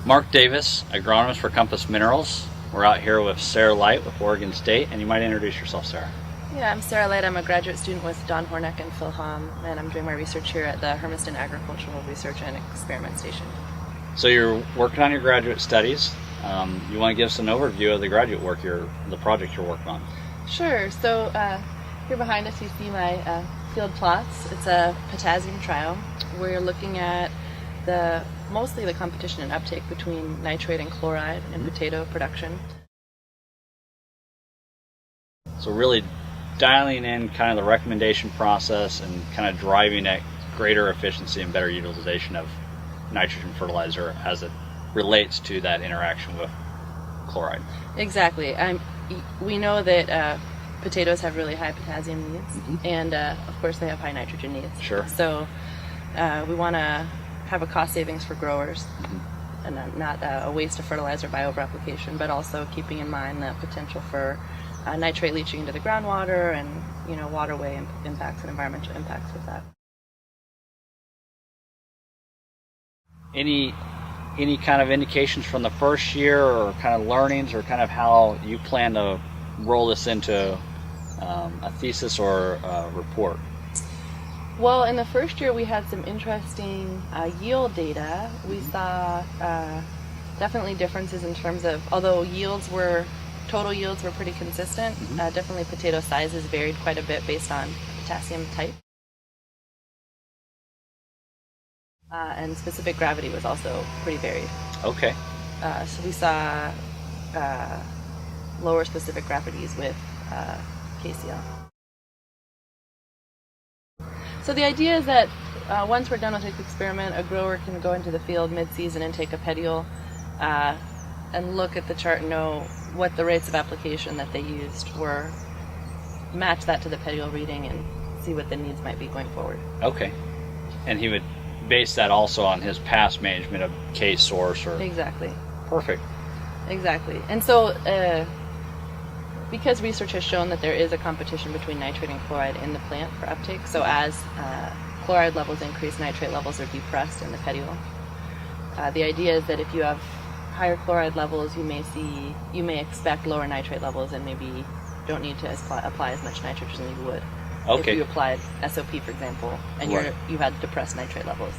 Mark Davis, agronomist for Compass Minerals. We're out here with Sarah Light with Oregon State, and you might introduce yourself, Sarah. Yeah, I'm Sarah Light. I'm a graduate student with Don Hornick and Phil Hom, and I'm doing my research here at the Hermiston Agricultural Research and Experiment Station. So you're working on your graduate studies. You want to give us an overview of the graduate work, the project you're working on? Sure. So here behind us you see my field plots. It's a potassium trial. We're looking at mostly the competition and uptake between nitrate and chloride in potato production. So really dialing in kind of the recommendation process and kind of driving at greater efficiency and better utilization of nitrogen fertilizer as it relates to that interaction with chloride. Exactly. We know that potatoes have really high potassium needs, and of course they have high nitrogen needs. Sure. So we want to have a cost savings for growers, and not a waste of fertilizer by over-application, but also keeping in mind the potential for nitrate leaching into the groundwater and waterway impacts and environmental impacts with that. Any kind of indications from the first year, or kind of learnings, or kind of how you plan to roll this into a thesis or a report? Well, in the first year we had some interesting yield data. We saw definitely differences in terms of, although total yields were pretty consistent, definitely potato sizes varied quite a bit based on potassium type. And specific gravity was also pretty varied. Okay. So we saw lower specific gravities with KCl. So the idea is that once we're done with this experiment, a grower can go into the field mid-season and take a petiole and look at the chart and know what the rates of application that they used were, match that to the petiole reading, and see what the needs might be going forward. Okay. And he would base that also on his past management of K source or... Exactly. Perfect. Exactly. And so because research has shown that there is a competition between nitrate and chloride in the plant for uptake, so as chloride levels increase, nitrate levels are depressed in the petiole. The idea is that if you have higher chloride levels, you may expect lower nitrate levels, and maybe don't need to apply as much nitrogen as you would if you applied SOP, for example, and you had depressed nitrate levels.